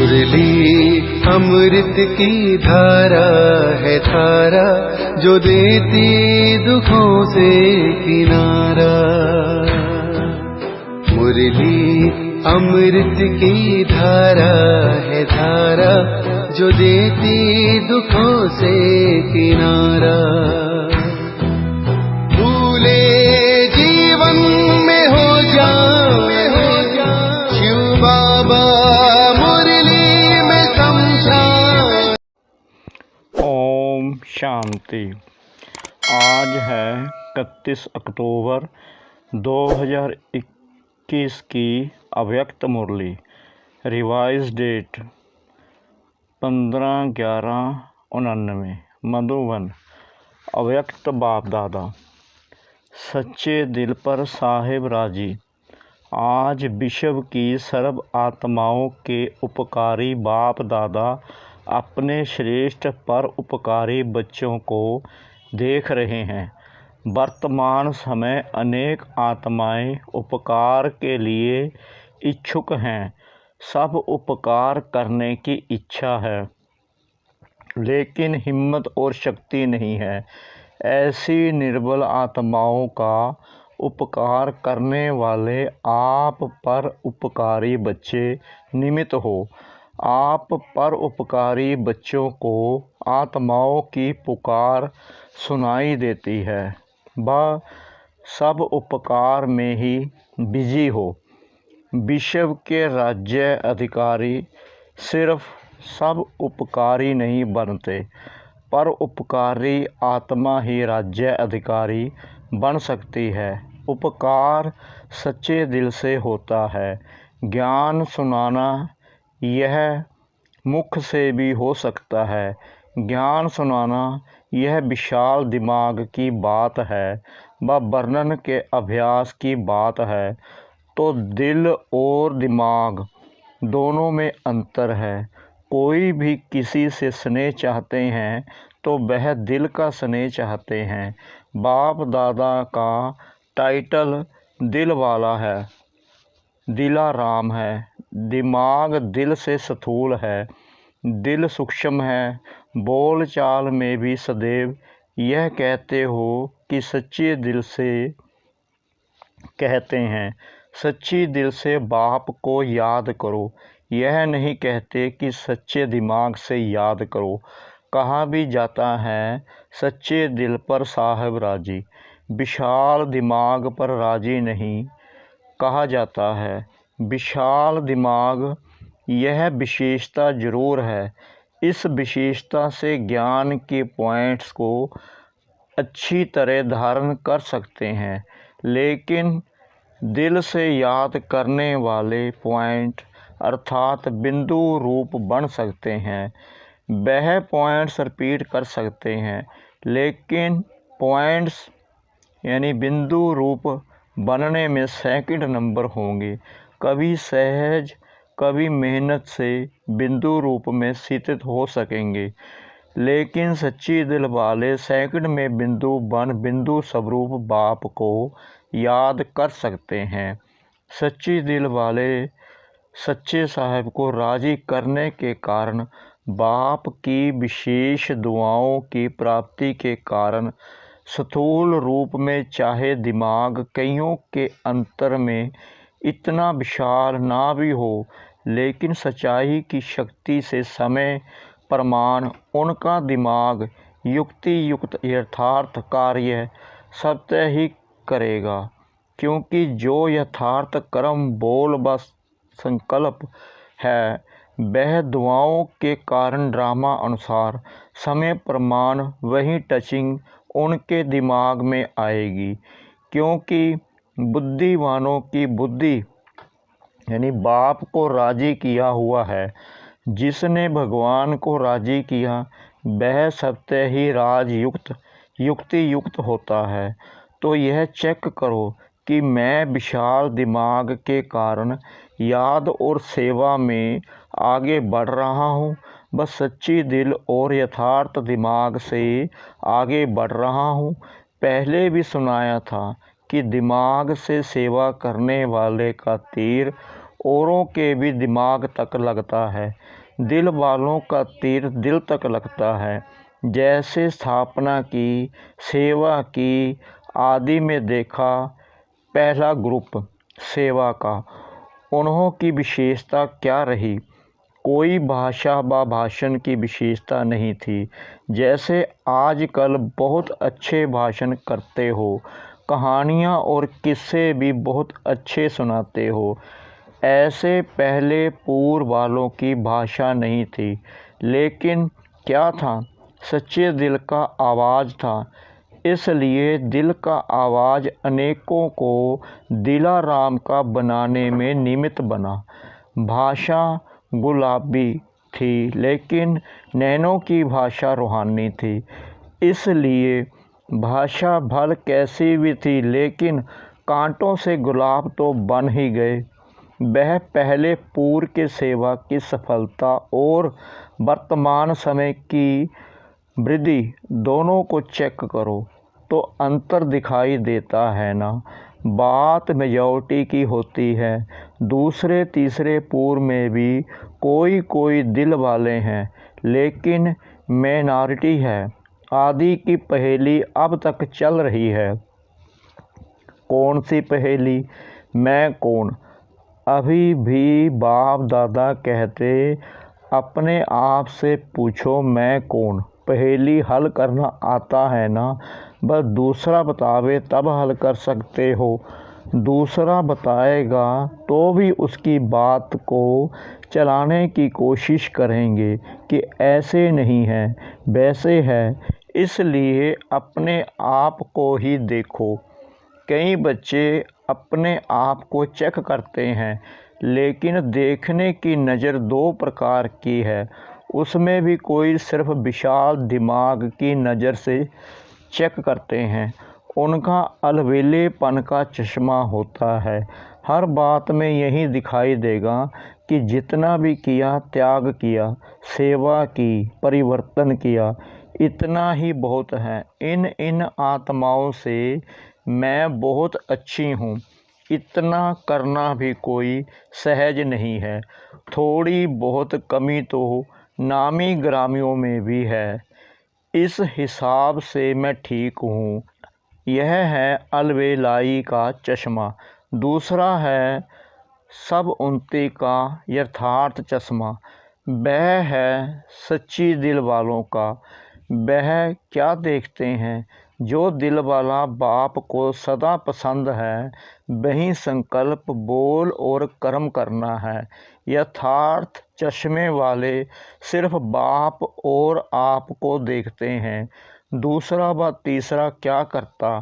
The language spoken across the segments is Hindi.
मुरली अमृत की धारा है धारा, जो देती दुखों से किनारा। मुरली अमृत की धारा है धारा, जो देती दुखों से किनारा। भूले जीवन में हो जाए शिव बाबा मुरली में समझाए। ओम शांति। आज है 31 अक्टूबर 2021 की अव्यक्त मुरली। Revise date 15/11/99। मधुबन। अव्यक्त बाप दादा। सच्चे दिल पर साहिब राजी। आज विश्व की सर्व आत्माओं के उपकारी बाप दादा अपने श्रेष्ठ पर उपकारी बच्चों को देख रहे हैं। वर्तमान समय अनेक आत्माएं उपकार के लिए इच्छुक हैं। सब उपकार करने की इच्छा है, लेकिन हिम्मत और शक्ति नहीं है। ऐसी निर्बल आत्माओं का उपकार करने वाले आप पर उपकारी बच्चे निमित्त हो। आप पर उपकारी बच्चों को आत्माओं की पुकार सुनाई देती है। वह सब उपकार में ही बिजी हो। विश्व के राज्य अधिकारी सिर्फ सब उपकारी नहीं बनते, पर उपकारी आत्मा ही राज्य अधिकारी बन सकती है। उपकार सच्चे दिल से होता है। ज्ञान सुनाना यह मुख से भी हो सकता है। ज्ञान सुनाना यह विशाल दिमाग की बात है, वह वर्णन के अभ्यास की बात है। तो दिल और दिमाग दोनों में अंतर है। कोई भी किसी से स्नेह चाहते हैं तो वह दिल का स्नेह चाहते हैं। बाप दादा का टाइटल दिल वाला है, दिलाराम है। दिमाग दिल से स्थूल है, दिल सूक्ष्म है। बोल चाल में भी सदैव यह कहते हो कि सच्चे दिल से कहते हैं, सच्ची दिल से बाप को याद करो। यह नहीं कहते कि सच्चे दिमाग से याद करो। कहा भी जाता है सच्चे दिल पर साहिब राजी, विशाल दिमाग पर राजी नहीं कहा जाता है। विशाल दिमाग यह विशेषता जरूर है। इस विशेषता से ज्ञान के पॉइंट्स को अच्छी तरह धारण कर सकते हैं, लेकिन दिल से याद करने वाले पॉइंट अर्थात बिंदु रूप बन सकते हैं। वह पॉइंट्स रिपीट कर सकते हैं, लेकिन पॉइंट्स यानी बिंदु रूप बनने में सेकंड नंबर होंगे। कभी सहज कभी मेहनत से बिंदु रूप में स्थित हो सकेंगे, लेकिन सच्ची दिल वाले सेकंड में बिंदु स्वरूप बाप को याद कर सकते हैं। सच्ची दिल वाले सच्चे साहिब को राजी करने के कारण बाप की विशेष दुआओं की प्राप्ति के कारण स्थूल रूप में चाहे दिमाग कईयों के अंतर में इतना विशाल ना भी हो, लेकिन सच्चाई की शक्ति से समय प्रमाण उनका दिमाग युक्ति युक्त यथार्थ कार्य सत्य ही करेगा, क्योंकि जो यथार्थ कर्म बोल व संकल्प है वह दुआओं के कारण ड्रामा अनुसार समय प्रमाण वही टचिंग उनके दिमाग में आएगी। क्योंकि बुद्धिवानों की बुद्धि यानी बाप को राजी किया हुआ है। जिसने भगवान को राजी किया वह सत्य ही राजयुक्त युक्ति युक्त होता है। तो यह चेक करो कि मैं विशाल दिमाग के कारण याद और सेवा में आगे बढ़ रहा हूँ, बस सच्ची दिल और यथार्थ दिमाग से आगे बढ़ रहा हूँ। पहले भी सुनाया था कि दिमाग से सेवा करने वाले का तीर औरों के भी दिमाग तक लगता है। दिल वालों का तीर दिल तक लगता है। जैसे स्थापना की, सेवा की आदि में देखा पहला ग्रुप सेवा का, उन्हों की विशेषता क्या रही? कोई भाषा व भाषण की विशेषता नहीं थी। जैसे आजकल बहुत अच्छे भाषण करते हो, कहानियाँ और किस्से भी बहुत अच्छे सुनाते हो, ऐसे पहले पूर्व वालों की भाषा नहीं थी। लेकिन क्या था? सच्चे दिल का आवाज़ था। इसलिए दिल का आवाज़ अनेकों को दिलाराम का बनाने में निमित्त बना। भाषा गुलाबी थी, लेकिन नैनों की भाषा रूहानी थी। इसलिए भाषा भल कैसी भी थी, लेकिन कांटों से गुलाब तो बन ही गए। वह पहले पूर्व के सेवा की सफलता और वर्तमान समय की वृद्धि दोनों को चेक करो तो अंतर दिखाई देता है ना। बात मेजॉरिटी की होती है। दूसरे तीसरे पूर्व में भी कोई कोई दिल वाले हैं, लेकिन माइनॉरिटी है। आदि की पहेली अब तक चल रही है। कौन सी पहेली? मैं कौन? अभी भी बाप दादा कहते, अपने आप से पूछो मैं कौन। पहेली हल करना आता है ना, बस दूसरा बतावे तब हल कर सकते हो। दूसरा बताएगा तो भी उसकी बात को चलाने की कोशिश करेंगे कि ऐसे नहीं है, वैसे है। इसलिए अपने आप को ही देखो। कई बच्चे अपने आप को चेक करते हैं, लेकिन देखने की नज़र दो प्रकार की है। उसमें भी कोई सिर्फ विशाल दिमाग की नज़र से चेक करते हैं। उनका अलबेलेपन का चश्मा होता है। हर बात में यही दिखाई देगा कि जितना भी किया, त्याग किया, सेवा की, परिवर्तन किया, इतना ही बहुत है। इन आत्माओं से मैं बहुत अच्छी हूँ, इतना करना भी कोई सहज नहीं है। थोड़ी बहुत कमी तो नामी ग्रामियों में भी है। इस हिसाब से मैं ठीक हूँ। यह है अलबेलाई का चश्मा। दूसरा है सब उन्नति का यथार्थ चश्मा। वह है सच्ची दिल वालों का। वह क्या देखते हैं? जो दिल वाला बाप को सदा पसंद है, वही संकल्प, बोल और कर्म करना है। यथार्थ चश्मे वाले सिर्फ बाप और आप को देखते हैं। दूसरा व तीसरा क्या करता,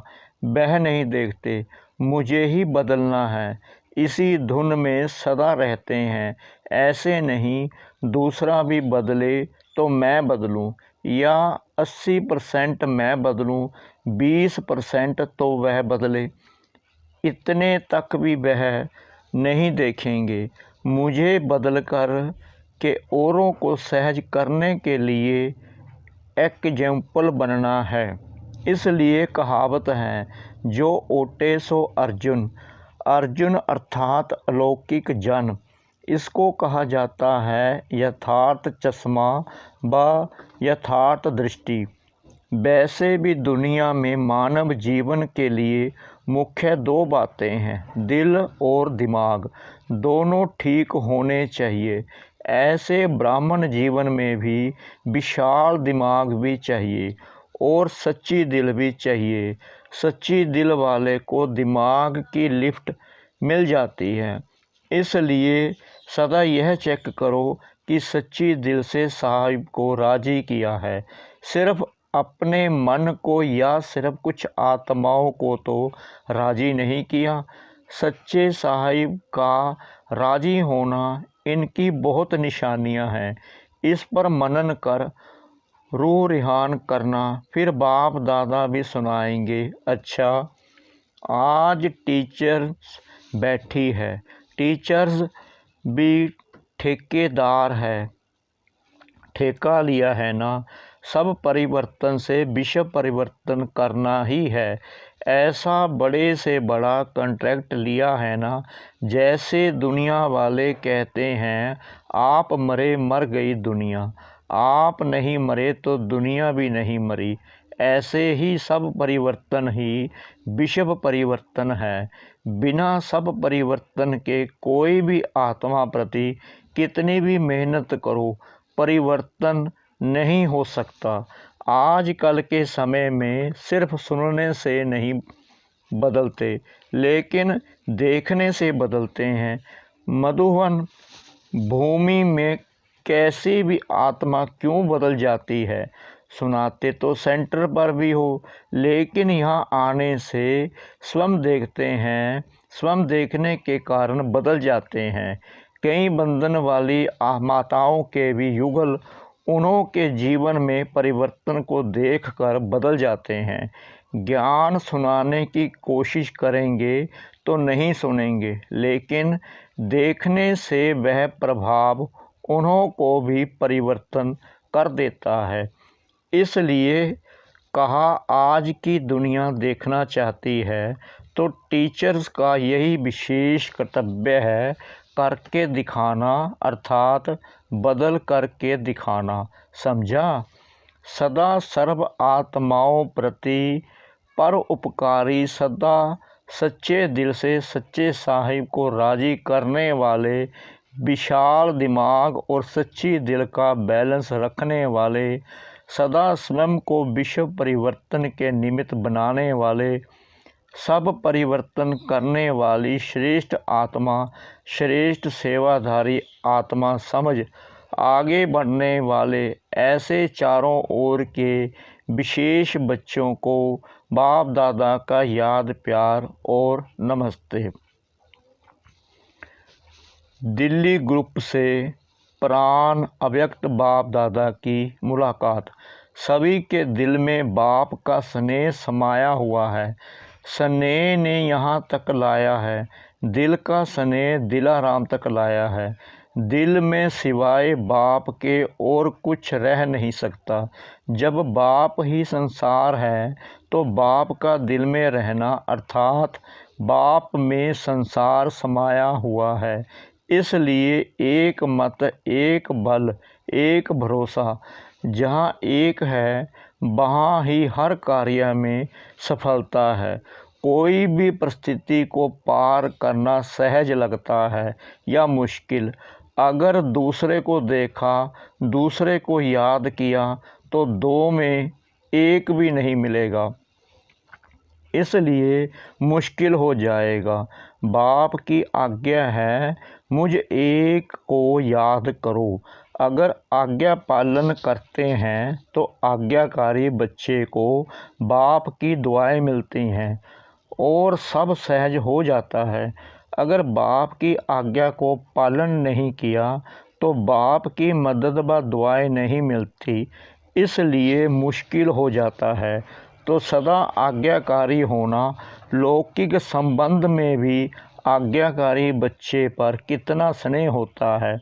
वह नहीं देखते। मुझे ही बदलना है, इसी धुन में सदा रहते हैं। ऐसे नहीं, दूसरा भी बदले तो मैं बदलूं, या 80% मैं बदलूं, 20% तो वह बदले। इतने तक भी वह नहीं देखेंगे। मुझे बदलकर के औरों को सहज करने के लिए एग्जाम्पल बनना है। इसलिए कहावत है, जो ओटे सो अर्जुन। अर्जुन अर्थात अलौकिक जन। इसको कहा जाता है यथार्थ चश्मा व यथार्थ दृष्टि। वैसे भी दुनिया में मानव जीवन के लिए मुख्य दो बातें हैं, दिल और दिमाग। दोनों ठीक होने चाहिए। ऐसे ब्राह्मण जीवन में भी विशाल दिमाग भी चाहिए और सच्ची दिल भी चाहिए। सच्ची दिल वाले को दिमाग की लिफ्ट मिल जाती है। इसलिए सदा यह चेक करो कि सच्ची दिल से साहिब को राज़ी किया है। सिर्फ अपने मन को या सिर्फ कुछ आत्माओं को तो राज़ी नहीं किया। सच्चे साहिब का राज़ी होना, इनकी बहुत निशानियां हैं। इस पर मनन कर रूह रिहान करना, फिर बाप दादा भी सुनाएंगे। अच्छा, आज टीचर्स बैठी है। टीचर्स भी ठेकेदार है, ठेका लिया है ना। सब परिवर्तन से विश्व परिवर्तन करना ही है। ऐसा बड़े से बड़ा कॉन्ट्रैक्ट लिया है ना, जैसे दुनिया वाले कहते हैं आप मरे मर गई दुनिया, आप नहीं मरे तो दुनिया भी नहीं मरी। ऐसे ही सब परिवर्तन ही विश्व परिवर्तन है। बिना सब परिवर्तन के कोई भी आत्मा प्रति कितनी भी मेहनत करो, परिवर्तन नहीं हो सकता। आजकल के समय में सिर्फ सुनने से नहीं बदलते, लेकिन देखने से बदलते हैं। मधुवन भूमि में कैसी भी आत्मा क्यों बदल जाती है? सुनाते तो सेंटर पर भी हो, लेकिन यहाँ आने से स्वयं देखते हैं, स्वयं देखने के कारण बदल जाते हैं। कई बंधन वाली माताओं के भी युगल उन्हों के जीवन में परिवर्तन को देखकर बदल जाते हैं। ज्ञान सुनाने की कोशिश करेंगे तो नहीं सुनेंगे, लेकिन देखने से वह प्रभाव उन्हों को भी परिवर्तन कर देता है। इसलिए कहा आज की दुनिया देखना चाहती है तो टीचर्स का यही विशेष कर्तव्य है, करके दिखाना, अर्थात बदल करके दिखाना। समझा? सदा सर्व आत्माओं प्रति परोपकारी, सदा सच्चे दिल से सच्चे साहिब को राज़ी करने वाले, विशाल दिमाग और सच्ची दिल का बैलेंस रखने वाले, सदा स्वयं को विश्व परिवर्तन के निमित्त बनाने वाले, सब परिवर्तन करने वाली श्रेष्ठ आत्मा, श्रेष्ठ सेवाधारी आत्मा समझ आगे बढ़ने वाले ऐसे चारों ओर के विशेष बच्चों को बाप दादा का याद, प्यार और नमस्ते। दिल्ली ग्रुप से प्राण अव्यक्त बाप दादा की मुलाकात। सभी के दिल में बाप का स्नेह समाया हुआ है। स्नेह ने यहाँ तक लाया है, दिल का स्नेह दिलाराम तक लाया है। दिल में सिवाय बाप के और कुछ रह नहीं सकता। जब बाप ही संसार है तो बाप का दिल में रहना, अर्थात बाप में संसार समाया हुआ है। इसलिए एक मत, एक बल, एक भरोसा। जहाँ एक है वहाँ ही हर कार्य में सफलता है। कोई भी परिस्थिति को पार करना सहज लगता है या मुश्किल। अगर दूसरे को देखा, दूसरे को याद किया तो दो में एक भी नहीं मिलेगा, इसलिए मुश्किल हो जाएगा। बाप की आज्ञा है, मुझ एक को याद करो। अगर आज्ञा पालन करते हैं तो आज्ञाकारी बच्चे को बाप की दुआएं मिलती हैं और सब सहज हो जाता है। अगर बाप की आज्ञा को पालन नहीं किया तो बाप की मदद व दुआएं नहीं मिलती, इसलिए मुश्किल हो जाता है। तो सदा आज्ञाकारी होना। लौकिक संबंध में भी आज्ञाकारी बच्चे पर कितना स्नेह होता है।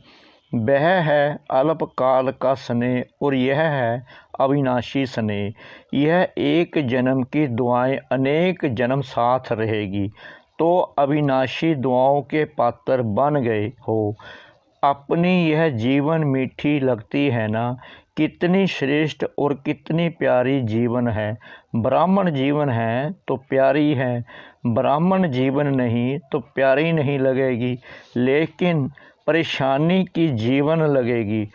वह है अल्पकाल का स्नेह और यह है अविनाशी स्नेह। यह एक जन्म की दुआएं अनेक जन्म साथ रहेगी। तो अविनाशी दुआओं के पात्र बन गए हो। अपनी यह जीवन मीठी लगती है ना, कितनी श्रेष्ठ और कितनी प्यारी जीवन है। ब्राह्मण जीवन है तो प्यारी है, ब्राह्मण जीवन नहीं तो प्यारी नहीं लगेगी। लेकिन परेशानी की जीवन लगेगी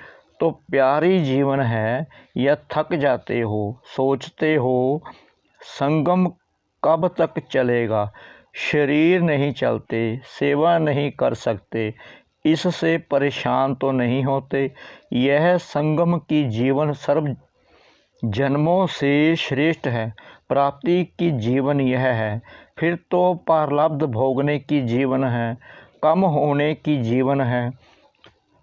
तो प्यारी जीवन है। या थक जाते हो, सोचते हो संगम कब तक चलेगा, शरीर नहीं चलते, सेवा नहीं कर सकते, इससे परेशान तो नहीं होते। यह संगम की जीवन सर्व जन्मों से श्रेष्ठ है। प्राप्ति की जीवन यह है। फिर तो प्रारब्ध भोगने की जीवन है, कम होने की जीवन है,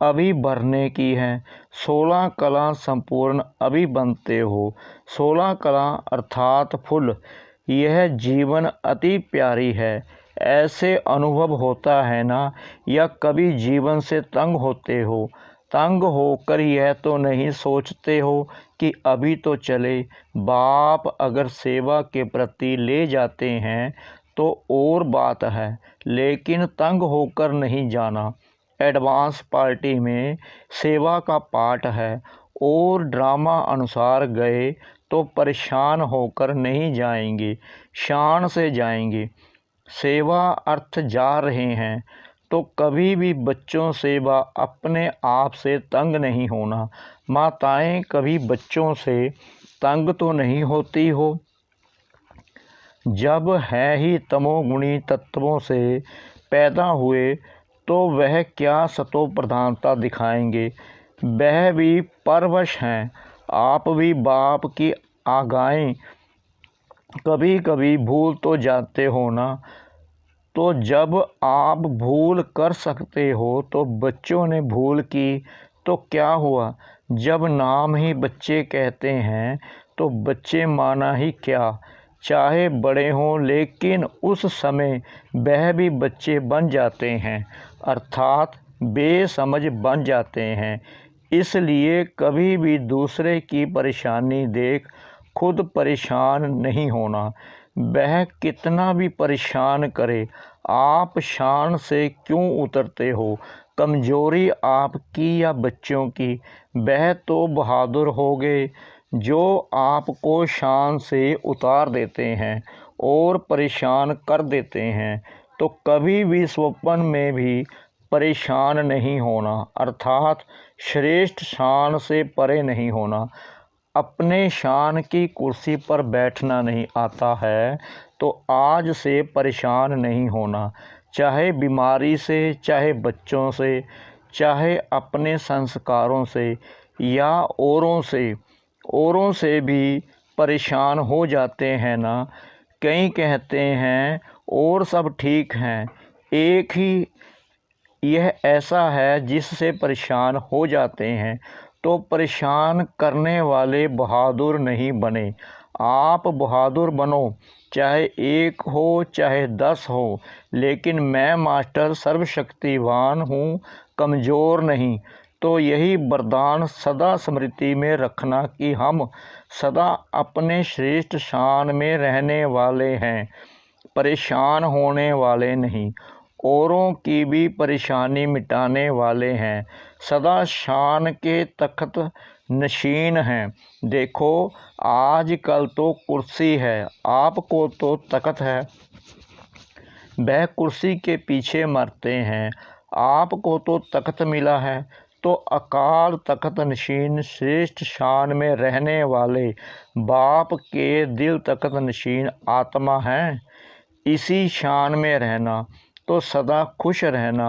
अभी भरने की है। 16 कला संपूर्ण अभी बनते हो। 16 कला अर्थात फुल। यह जीवन अति प्यारी है। ऐसे अनुभव होता है ना, या कभी जीवन से तंग होते हो, तंग होकर यह तो नहीं सोचते हो कि अभी तो चले। बाप अगर सेवा के प्रति ले जाते हैं तो और बात है, लेकिन तंग होकर नहीं जाना। एडवांस पार्टी में सेवा का पाठ है और ड्रामा अनुसार गए तो परेशान होकर नहीं जाएंगे, शान से जाएंगे। सेवा अर्थ जा रहे हैं तो कभी भी बच्चों से व अपने आप से तंग नहीं होना। माताएं कभी बच्चों से तंग तो नहीं होती हो? जब है ही तमोगुणी तत्वों से पैदा हुए तो वह क्या सतो प्रधानता दिखाएंगे। वह भी परवश हैं। आप भी बाप की आज्ञाएं कभी कभी भूल तो जाते हो ना। तो जब आप भूल कर सकते हो तो बच्चों ने भूल की तो क्या हुआ। जब नाम ही बच्चे कहते हैं तो बच्चे माना ही क्या, चाहे बड़े हों, लेकिन उस समय वह भी बच्चे बन जाते हैं, अर्थात बेसमझ बन जाते हैं। इसलिए कभी भी दूसरे की परेशानी देख खुद परेशान नहीं होना। वह कितना भी परेशान करे, आप शान से क्यों उतरते हो। कमजोरी आपकी या बच्चों की? वह तो बहादुर हो गए जो आपको शान से उतार देते हैं और परेशान कर देते हैं। तो कभी भी स्वप्न में भी परेशान नहीं होना, अर्थात श्रेष्ठ शान से परे नहीं होना। अपने शान की कुर्सी पर बैठना नहीं आता है तो आज से परेशान नहीं होना, चाहे बीमारी से, चाहे बच्चों से, चाहे अपने संस्कारों से या औरों से भी परेशान हो जाते हैं ना। कई कहते हैं और सब ठीक हैं, एक ही यह ऐसा है जिससे परेशान हो जाते हैं। तो परेशान करने वाले बहादुर नहीं बने। आप बहादुर बनो, चाहे एक हो चाहे 10 हो, लेकिन मैं मास्टर सर्वशक्तिवान हूँ, कमज़ोर नहीं। तो यही वरदान सदा स्मृति में रखना कि हम सदा अपने श्रेष्ठ शान में रहने वाले हैं, परेशान होने वाले नहीं, औरों की भी परेशानी मिटाने वाले हैं, सदा शान के तख्त नशीन हैं। देखो आजकल तो कुर्सी है, आपको तो तख्त है। वह कुर्सी के पीछे मरते हैं, आपको तो तख्त मिला है। तो अकाल तख्त नशीन श्रेष्ठ शान में रहने वाले बाप के दिल तख्त नशीन आत्मा हैं। इसी शान में रहना तो सदा खुश रहना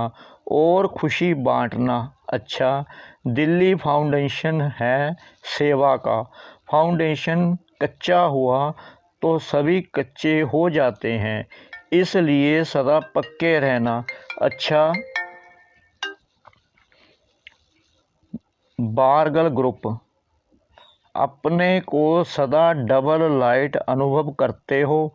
और खुशी बांटना। अच्छा, दिल्ली फाउंडेशन है सेवा का। फाउंडेशन कच्चा हुआ तो सभी कच्चे हो जाते हैं, इसलिए सदा पक्के रहना। अच्छा, बारगल ग्रुप अपने को सदा डबल लाइट अनुभव करते हो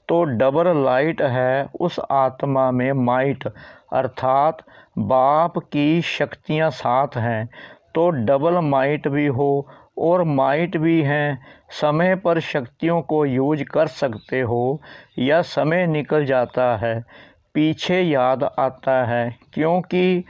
तो डबल लाइट है उस आत्मा में माइट, अर्थात बाप की शक्तियाँ साथ हैं तो डबल माइट भी हो और माइट भी हैं। समय पर शक्तियों को यूज कर सकते हो या समय निकल जाता है पीछे याद आता है, क्योंकि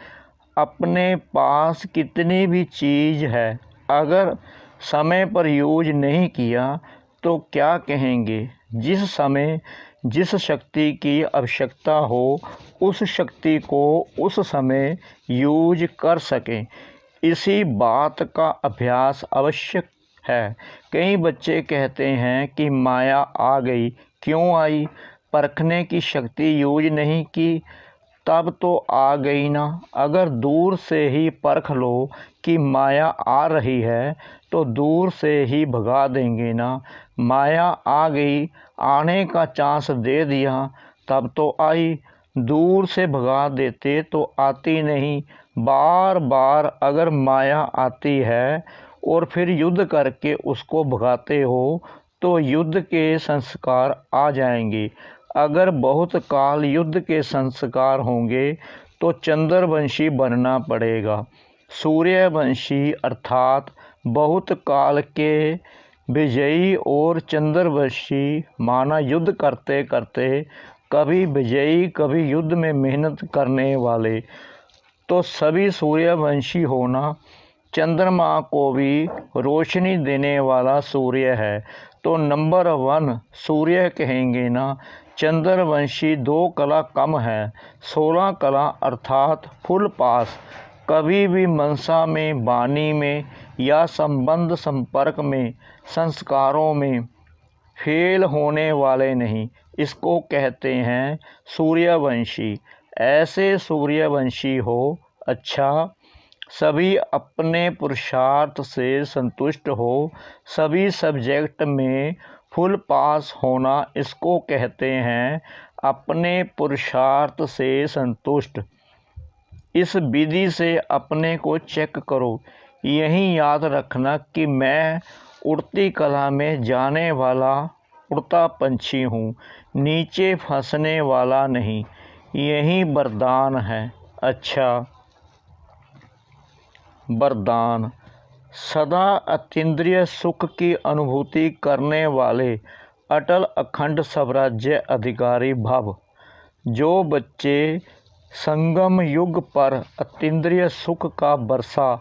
अपने पास कितनी भी चीज़ है अगर समय पर यूज नहीं किया तो क्या कहेंगे। जिस समय जिस शक्ति की आवश्यकता हो उस शक्ति को उस समय यूज कर सकें, इसी बात का अभ्यास आवश्यक है। कई बच्चे कहते हैं कि माया आ गई, क्यों आई? परखने की शक्ति यूज नहीं की तब तो आ गई ना। अगर दूर से ही परख लो कि माया आ रही है तो दूर से ही भगा देंगे ना। माया आ गई, आने का चांस दे दिया तब तो आई, दूर से भगा देते तो आती नहीं। बार बार अगर माया आती है और फिर युद्ध करके उसको भगाते हो तो युद्ध के संस्कार आ जाएंगे। अगर बहुत काल युद्ध के संस्कार होंगे तो चंद्रवंशी बनना पड़ेगा। सूर्यवंशी अर्थात बहुत काल के विजयी और चंद्रवंशी माना युद्ध करते करते कभी विजयी कभी युद्ध में मेहनत करने वाले। तो सभी सूर्यवंशी होना चंद्रमा को भी रोशनी देने वाला सूर्य है। तो नंबर 1 सूर्य कहेंगे ना। चंद्रवंशी 2 कला कम है, 16 कला अर्थात फुल पास। कभी भी मनसा में, वाणी में या संबंध संपर्क में, संस्कारों में फेल होने वाले नहीं, इसको कहते हैं सूर्यवंशी। ऐसे सूर्यवंशी हो। अच्छा, सभी अपने पुरुषार्थ से संतुष्ट हो, सभी सब्जेक्ट में फुल पास होना, इसको कहते हैं अपने पुरुषार्थ से संतुष्ट। इस विधि से अपने को चेक करो। यही याद रखना कि मैं उड़ती कला में जाने वाला उड़ता पंछी हूँ, नीचे फंसने वाला नहीं। यही वरदान है। अच्छा, वरदान। सदा अतीन्द्रिय सुख की अनुभूति करने वाले अटल अखंड स्वराज्य अधिकारी भव। जो बच्चे संगम युग पर अतीन्द्रिय सुख का वर्षा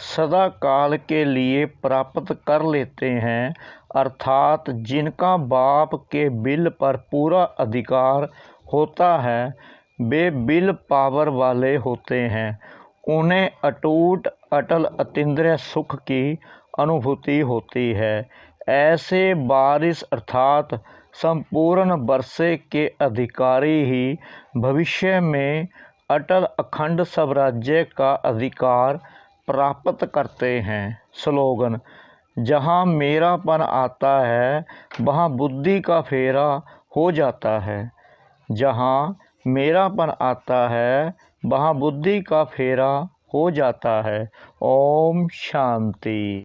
सदा काल के लिए प्राप्त कर लेते हैं, अर्थात जिनका बाप के बिल पर पूरा अधिकार होता है, वे बिल पावर वाले होते हैं। उन्हें अटूट अटल अतीन्द्रिय सुख की अनुभूति होती है। ऐसे वारिस अर्थात संपूर्ण वर्षे के अधिकारी ही भविष्य में अटल अखंड स्वराज्य का अधिकार प्राप्त करते हैं। स्लोगन। जहाँ मेरापन आता है वहाँ बुद्धि का फेरा हो जाता है। जहाँ मेरापन आता है वहाँ बुद्धि का फेरा हो जाता है। ओम शांति।